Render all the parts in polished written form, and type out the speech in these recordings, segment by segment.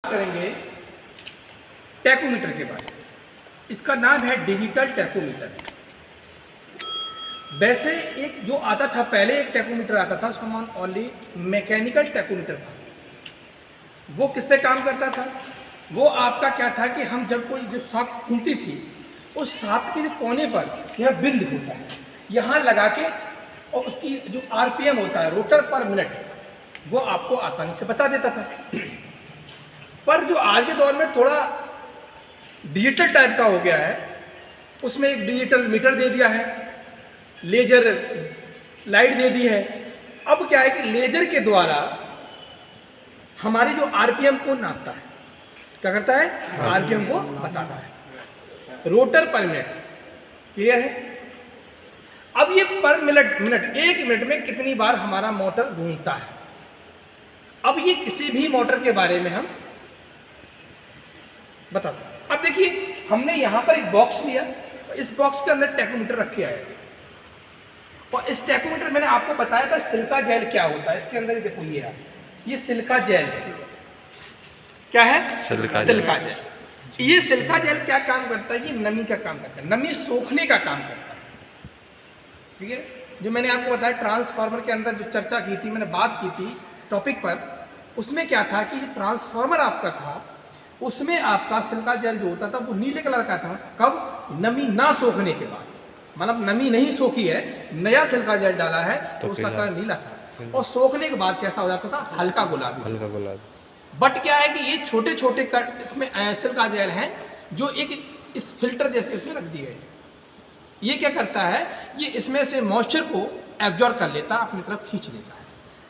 करेंगे टैकोमीटर के बारे में। इसका नाम है डिजिटल टैकोमीटर। वैसे एक जो आता था पहले, एक टैकोमीटर आता था, उसका नाम ओनली मैकेनिकल टैकोमीटर था। वो किस पे काम करता था? वो आपका क्या था कि हम जब कोई जो सांप घूमती थी, उस सांप के जो कोने पर यह बिंद होता है, यहाँ लगा के, और उसकी जो आरपीएम होता है, रोटर पर मिनट, वो आपको आसानी से बता देता था। पर जो आज के दौर में थोड़ा डिजिटल टाइप का हो गया है, उसमें एक डिजिटल मीटर दे दिया है, लेजर लाइट दे दी है। अब क्या है कि लेजर के द्वारा हमारी जो आरपीएम को नापता है, क्या करता है? आरपीएम को बताता है, रोटर पर मिनट। क्लियर है? अब ये पर मिनट एक मिनट में कितनी बार हमारा मोटर घूमता है। अब ये किसी भी मोटर के बारे में हम बता सकते। अब देखिए, हमने यहाँ पर एक बॉक्स लिया, इस बॉक्स के अंदर टैकोमीटर रखे आए, और इस टैकोमीटर मैंने आपको बताया था सिलिका जेल क्या होता है। इसके अंदर देखो, ये सिलिका जेल है। क्या है? Silica gel. ये सिलिका जेल क्या काम करता है? ये नमी का काम करता है, नमी सोखने का काम करता है। ठीक है? जो मैंने आपको बताया ट्रांसफार्मर के अंदर जो चर्चा की थी, मैंने बात की थी टॉपिक पर, उसमें क्या था कि जो ट्रांसफार्मर आपका था, उसमें आपका सिलिका जेल जो होता था वो नीले कलर का था। कब? नमी ना सोखने के बाद, मतलब नमी नहीं सोखी है, नया सिलिका जेल डाला है तो उसका कलर नीला था, और सोखने के बाद कैसा हो जाता था? हल्का गुलाबी। बट क्या है कि ये छोटे छोटे कट इसमें सिलिका जेल हैं, जो एक इस फिल्टर जैसे उसमें रख दिए हैं। ये क्या करता है? ये इसमें से मॉइस्चर को एब्जॉर्ब कर लेता है, अपनी तरफ खींच लेता है,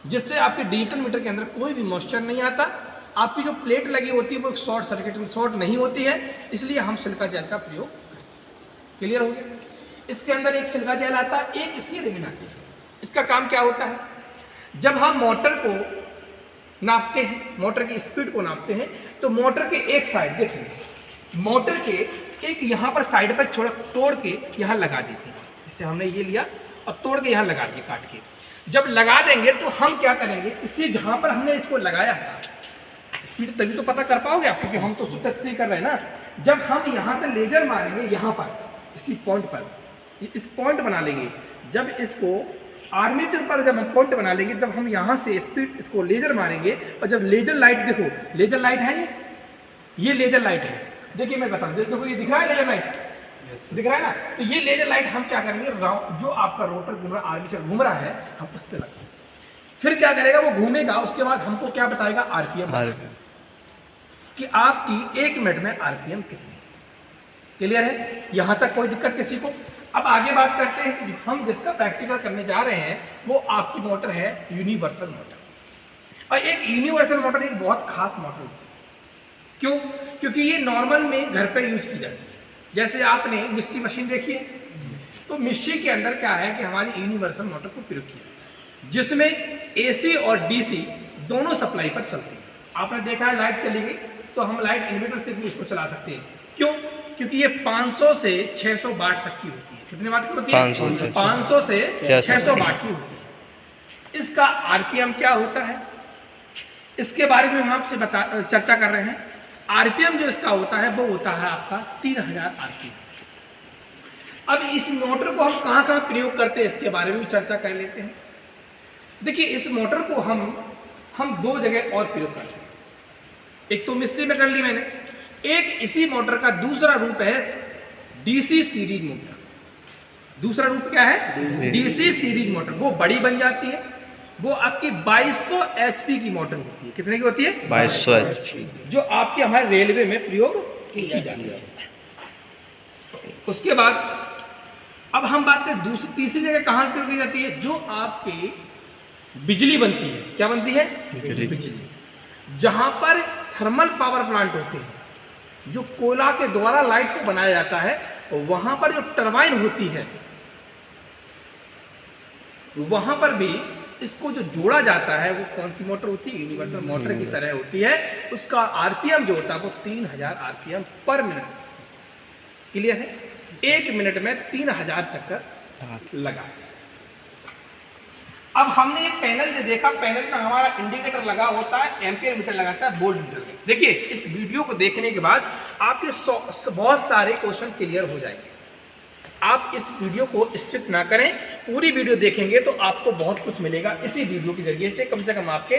जिससे आपके डिजिटल मीटर के अंदर कोई भी मॉइस्चर नहीं आता। आपकी जो प्लेट लगी होती है वो शॉर्ट सर्किट शॉर्ट नहीं होती है, इसलिए हम सिलिका जेल का प्रयोग करते हैं। क्लियर हो गया? इसके अंदर एक सिलिका जेल आता है, एक इसकी रिबिन आती है। इसका काम क्या होता है? जब हम मोटर को नापते हैं, मोटर की स्पीड को नापते हैं, तो मोटर के एक साइड देखिए, मोटर के एक यहाँ पर साइड पर छोड़ा तोड़ के यहाँ लगा देते हैं। जैसे हमने ये लिया और तोड़ के यहाँ लगा दिया, काट के। जब लगा देंगे तो हम क्या करेंगे, इससे जहाँ पर हमने इसको लगाया था, स्पीड तभी तो पता कर पाओगे आप, क्योंकि हम तो उसको टच नहीं कर रहे हैं ना। जब हम यहाँ से लेजर मारेंगे, यहाँ पर इसी पॉइंट पर इस पॉइंट बना लेंगे, जब इसको आर्मेचर पर जब हम पॉइंट बना लेंगे, तब हम यहाँ से स्पीड इसको लेजर मारेंगे, और जब लेजर लाइट, देखो लेजर लाइट है, ये लेजर लाइट है। देखिए मैं बताऊँ, देखो ये दिख रहा है लेजर लाइट, दिख रहा है ना? तो ये लेजर लाइट हम क्या करेंगे, जो आपका रोटर घूम रहा, आर्मेचर घूम रहा है, हम उस पर लगाएंगे। फिर क्या करेगा, वो घूमेगा, उसके बाद हमको क्या बताएगा? आरपीएम, कि आपकी एक मिनट में आरपीएम कितनी। क्लियर है? यहां तक कोई दिक्कत किसी को? अब आगे बात करते हैं कि हम जिसका प्रैक्टिकल करने जा रहे हैं, वो आपकी मोटर है यूनिवर्सल मोटर। और एक यूनिवर्सल मोटर एक बहुत खास मोटर होती है। क्यों? क्योंकि ये नॉर्मल में घर पर यूज की जाती है। जैसे आपने मिक्सी मशीन देखी है, तो मिक्सी के अंदर क्या है कि हमारी यूनिवर्सल मोटर को प्रयोग किया, जिसमें एसी और डीसी दोनों सप्लाई पर चलती है। आपने देखा है लाइट चली गई तो हम लाइट इन्वर्टर से भी इसको चला सकते हैं। क्यों? क्योंकि ये 500 से 600 वाट तक की होती है। कितने वाट की होती है? 500 से 600 वाट की होती है। इसका आरपीएम क्या होता है, इसके बारे में हम आपसे चर्चा कर रहे हैं। आरपीएम जो इसका होता है वो होता है आपका 3000 आरपीएम। अब इस मोटर को हम कहाँ कहाँ प्रयोग करते हैं, इसके बारे में भी चर्चा कर लेते हैं। देखिए, इस मोटर को हम दो जगह और प्रयोग करते हैं। एक तो मिक्सी में कर ली मैंने, एक इसी मोटर का दूसरा रूप है डीसी सीरीज मोटर। दूसरा रूप क्या है? DC series motor. वो बड़ी बन जाती है, वो आपकी 2200 एचपी की मोटर होती है। कितने की होती है? 2200 एचपी, जो आपके हमारे रेलवे में प्रयोग की जाती है। उसके बाद अब हम बात करें तीसरी जगह कहाँ प्रयोग की जाती है, जो आपकी बिजली बनती है। क्या बनती है? बिजली। जहां पर थर्मल पावर प्लांट होते हैं, जो कोयला के द्वारा लाइट को बनाया जाता है, वहां पर जो टरबाइन होती है, वहां पर भी इसको जो जोड़ा जाता है, वो कौन सी मोटर होती है? यूनिवर्सल मोटर की तरह होती है। उसका आरपीएम जो होता है वो 3000 आरपीएम पर मिनट। क्लियर है? एक मिनट में 3000 चक्कर लगा। अब हमने ये पैनल जो देखा, पैनल में हमारा इंडिकेटर लगा होता है, एम्पियर मीटर लगाता है, वोल्ट मीटर। देखिए इस वीडियो को देखने के बाद आपके बहुत सारे क्वेश्चन क्लियर हो जाएंगे। आप इस वीडियो को स्किप ना करें, पूरी वीडियो देखेंगे तो आपको बहुत कुछ मिलेगा। इसी वीडियो के जरिए से कम आपके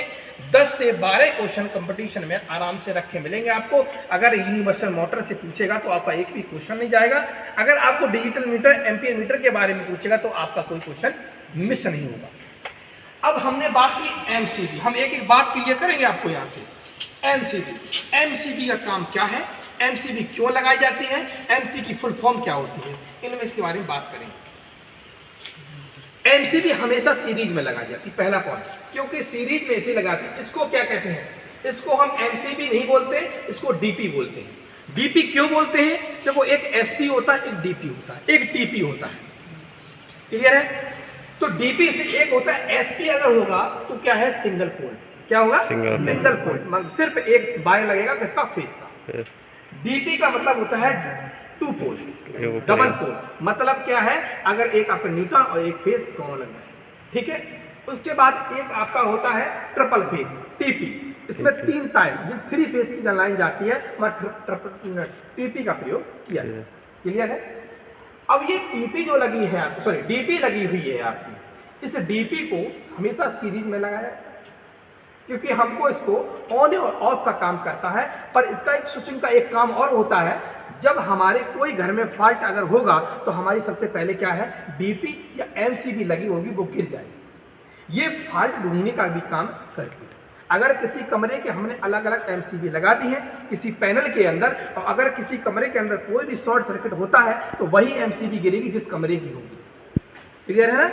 10 से 12 क्वेश्चन कंपटीशन में आराम से रखे मिलेंगे आपको। अगर यूनिवर्सल मोटर से पूछेगा तो आपका एक भी क्वेश्चन नहीं जाएगा। अगर आपको डिजिटल मीटर, एम्पियर मीटर के बारे में पूछेगा तो आपका कोई क्वेश्चन मिस नहीं होगा। अब हमने बात की एमसीबी, हम एक एक बात क्लियर करेंगे आपको यहाँ से। एमसीबी का काम क्या है, एमसीबी क्यों लगाई जाती है, एमसी की फुल फॉर्म क्या होती है, इनमें इसके बारे में बात करेंगे। एमसीबी हमेशा सीरीज में लगाई जाती है, पहला पॉइंट, क्योंकि सीरीज में इसे लगाते हैं। इसको क्या कहते हैं, इसको हम एमसीबी नहीं बोलते, इसको डीपी बोलते हैं। डीपी क्यों बोलते हैं, देखो एक एसपी होता है, एक डीपी होता है, एक टीपी होता है, क्लियर है। तो डीपी से एक होता है, एसपी अगर होगा तो क्या है, सिंगल पोल, क्या होगा, सिंगल पोल, सिर्फ एक वायर लगेगा किसका, फेस का। डीपी का मतलब होता है टू पोल, डबल पोल, मतलब क्या है, अगर एक आपका न्यूट्रल और एक फेस दोनों लग जाए, ठीक है। उसके बाद एक आपका होता है ट्रिपल फेस, टीपी, इसमें 3 तार, जो 3 फेस की जो लाइन जाती है वह टीपी का प्रयोग किया जाए, क्लियर है। अब ये टीपी जो लगी है, सॉरी डीपी लगी हुई है आपकी, इस डीपी को हमेशा सीरीज में लगाया है, क्योंकि हमको इसको ऑन और ऑफ का काम करता है। पर इसका एक स्विचिंग का एक काम और होता है, जब हमारे कोई घर में फॉल्ट अगर होगा तो हमारी सबसे पहले क्या है, डीपी या एमसीबी लगी होगी वो गिर जाएगी, ये फॉल्ट ढूंढने का भी काम करती है। अगर किसी कमरे के हमने अलग अलग एमसीबी लगा दी है किसी पैनल के अंदर, और अगर किसी कमरे के अंदर कोई भी शॉर्ट सर्किट होता है तो वही एमसीबी गिरेगी जिस कमरे की होगी, क्लियर है ना।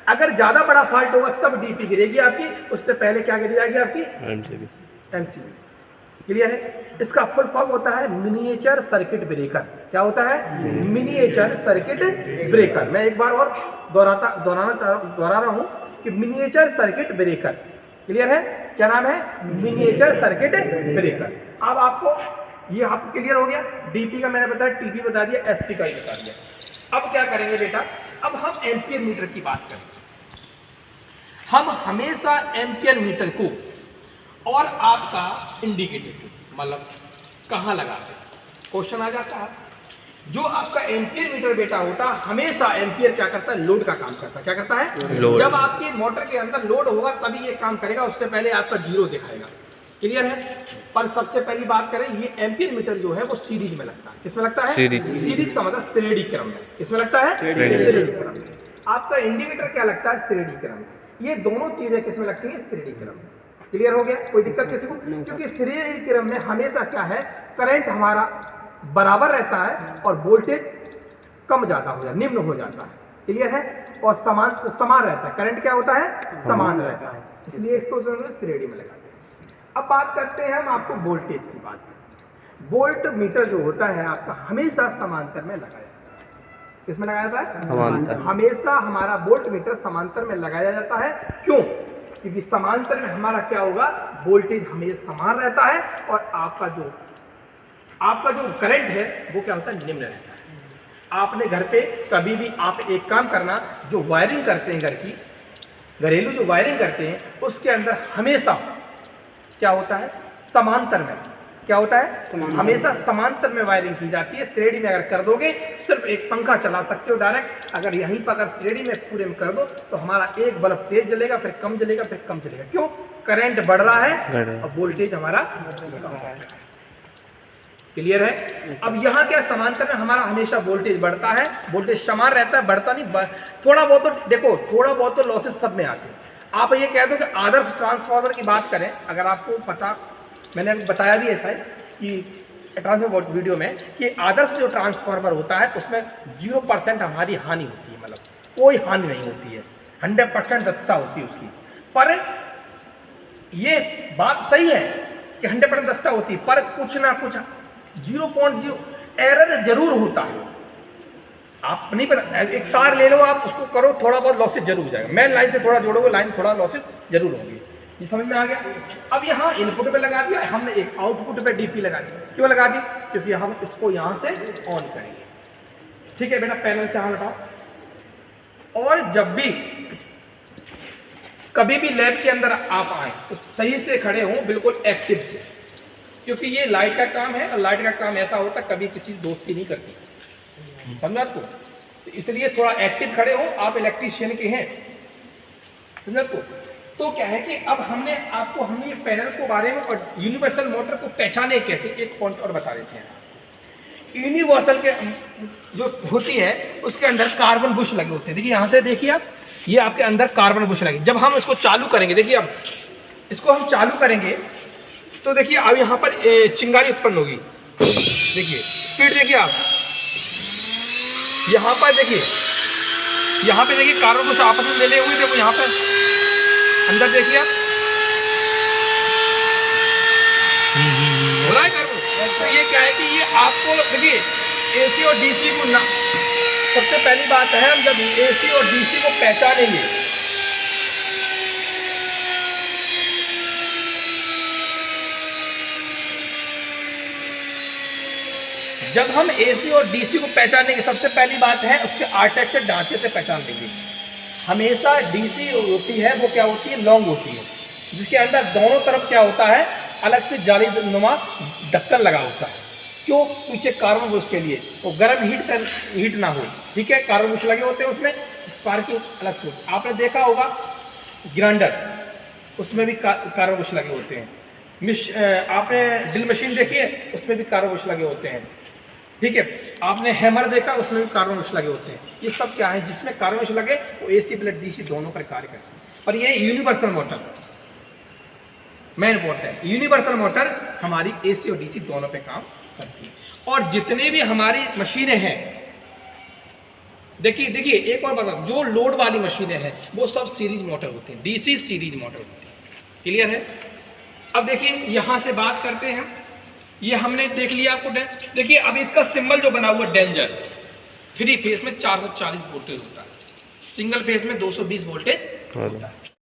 अगर ज्यादा बड़ा फॉल्ट होगा तब डीपी गिरेगी आपकी, उससे पहले क्या गिर जाएगी आपकी, एमसीबी, क्लियर है। इसका फुल फॉर्म होता है मिनिएचर सर्किट ब्रेकर, क्या होता है, मिनिएचर सर्किट ब्रेकर। मैं एक बार और दोहरा रहा हूँ कि मिनिएचर सर्किट ब्रेकर, क्लियर है, क्या नाम है, मिनिएचर सर्किट ब्रेकर। अब आपको ये आपको क्लियर हो गया, डीपी का मैंने बताया, टीपी बता दिया, एसपी का ही बता दिया। अब क्या करेंगे बेटा, अब हम एम्पियर मीटर की बात करेंगे। हम हमेशा एम्पियर मीटर को और आपका इंडिकेटर को मतलब कहाँ लगाते हैं, क्वेश्चन आ जाता है। जो आपका एम्पियर मीटर बेटा होता है, हमेशा एम्पियर क्या करता है, लोड का काम करता है, क्या करता है, जब आपकी मोटर के अंदर लोड होगा तभी ये काम करेगा, उससे पहले आपका जीरो दिखाएगा, क्लियर है। पर सबसे पहली बात करें, ये एम्पियर मीटर जो है वो सीरीज में लगता है, किसमें लगता है, सीरीज का मतलब श्रेणी क्रम में, किसमें लगता है, श्रेणी क्रम में। आपका इंडिकेटर क्या लगता है, श्रेणी क्रम में। ये दोनों चीजें किसमें लगती है, श्रेणी क्रम में, क्लियर हो गया, कोई दिक्कत किसी को, क्योंकि श्रेणी क्रम में हमेशा क्या है, करंट हमारा बराबर रहता है और वोल्टेज कम ज्यादा हो जाता है, निम्न हो जाता है, क्लियर है, और समान रहता है, करंट क्या होता है, समान रहता है, इसलिए इसको श्रेणी में लगाते हैं। अब बात करते हैं हम आपको वोल्टेज की बात। वोल्ट मीटर जो होता है आपका हमेशा समांतर में लगाया जाता है, किसमें लगाया जाता है, समांतर। हमेशा हमारा वोल्ट मीटर समांतर में लगाया जाता है, क्यों, क्योंकि समांतर में हमारा क्या होगा, वोल्टेज हमेशा समान रहता है और आपका जो करंट है वो क्या होता है, निम्न रहता है। आपने घर पे कभी भी आप एक काम करना, जो वायरिंग करते हैं घर की, घरेलू जो वायरिंग करते हैं उसके अंदर हमेशा क्या होता है, समांतर में, क्या होता है, हमेशा समांतर में वायरिंग की जाती है। श्रेणी में अगर कर दोगे, सिर्फ एक पंखा चला सकते हो डायरेक्ट, अगर यहीं पर अगर श्रेणी में पूरे में कर दो तो हमारा एक बल्ब तेज जलेगा, फिर कम जलेगा, फिर कम जलेगा, क्यों, करंट बढ़ रहा है और वोल्टेज हमारा कम है, क्लियर है। अब यहाँ क्या, समांतर में हमारा हमेशा वोल्टेज बढ़ता है, वोल्टेज समान रहता है, बढ़ता नहीं, थोड़ा बहुत तो देखो, थोड़ा बहुत तो लॉसेस सब में आते हैं। आप ये कह दो कि आदर्श ट्रांसफार्मर की बात करें, अगर आपको पता, मैंने बताया भी ऐसा है कि ट्रांसफार्मर वीडियो में, कि आदर्श जो ट्रांसफार्मर होता है उसमें 0% हमारी हानि होती है, मतलब कोई हानि नहीं होती है, 100% दक्षता होती है उसकी। पर ये बात सही है कि 100% दक्षता होती है, पर कुछ ना कुछ 0.0 एरर जरूर होता है। आप नहीं पर एक तार ले लो, आप उसको करो, थोड़ा बहुत लॉसेस जरूर हो जाएगा, मेन लाइन से थोड़ा जोड़ोगे, लाइन थोड़ा लॉसेस जरूर होगी, ये समझ में आ गया। अब यहाँ इनपुट पे लगा दिया हमने, एक आउटपुट पे डीपी लगा दी, क्यों लगा दी, क्योंकि हम इसको यहाँ से ऑन करेंगे, ठीक है बेटा, पैनल से यहाँ हटाओ। और जब भी कभी भी लैब के अंदर आप आए तो सही से खड़े हों, बिल्कुल एक्टिव से, क्योंकि ये लाइट का काम है और लाइट का काम ऐसा होता है कभी किसी दोस्ती नहीं करती, समझा आपको। तो इसलिए थोड़ा एक्टिव खड़े हो, आप इलेक्ट्रीशियन के हैं, समझा आपको। तो क्या है कि अब हमने पैनल के बारे में और यूनिवर्सल मोटर को पहचाने कैसे, एक पॉइंट और बता देते हैं। यूनिवर्सल के जो होती है उसके अंदर कार्बन बुश लगे होते हैं। देखिए यहाँ से देखिए आप, ये आपके अंदर कार्बन बुश लगे। जब हम इसको चालू करेंगे, देखिए अब इसको हम चालू करेंगे तो देखिए अब यहाँ पर चिंगारी उत्पन्न होगी। देखिए स्पीड देखिए आप, यहाँ पर देखिए, यहाँ पे देखिए कार्बन बुश आपस में मिले हुए, देखो यहाँ पर अंदर देखिए आप, हो रहा है कार्बन। तो ये क्या है कि ये आपको देखिए एसी और डीसी को ना, सबसे पहली बात है हम जब एसी और डीसी को पहचानेंगे, जब हम एसी और डीसी को पहचानेंगे सबसे पहली बात है उसके आर्किटेक्चर ढांचे से पहचान लेंगे। हमेशा डीसी होती है वो क्या होती है, लॉन्ग होती है, जिसके अंदर दोनों तरफ क्या होता है, अलग से जालीनुमा ढक्कन लगा होता है। क्यों? पीछे कार्बन बुश के लिए, तो गर्म हीट ना हो, ठीक है। कार्बन बुश लगे होते हैं उसमें, स्पार्किंग अलग से होती है। आपने देखा होगा ग्राइंडर, उसमें भी कार्बन बुश लगे होते हैं। आपने ड्रिल मशीन देखी है, उसमें भी कार्बन बुश लगे होते हैं, ठीक है। आपने हैमर देखा, उसमें भी कार्बन बुश लगे होते हैं। ये सब क्या है, जिसमें कार्बन बुश लगे वो एसी प्लस डीसी दोनों पर कार्य करते हैं। पर ये यूनिवर्सल मोटर मेन पॉइंट है, यूनिवर्सल मोटर हमारी एसी और डीसी दोनों पे काम करती है। और जितने भी हमारी मशीनें हैं, देखिए एक और बात, जो लोड वाली मशीनें हैं वो सब सीरीज मोटर होती हैं, डीसी सीरीज मोटर होती है। क्लियर है? अब देखिए यहाँ से बात करते हैं, ये हमने देख लिया आपको। देखिए अब इसका सिंबल जो बना हुआ डेंजर, 3 फेज में 440 वोल्टेज होता है, सिंगल फेज में 220 वोल्टेज होता है।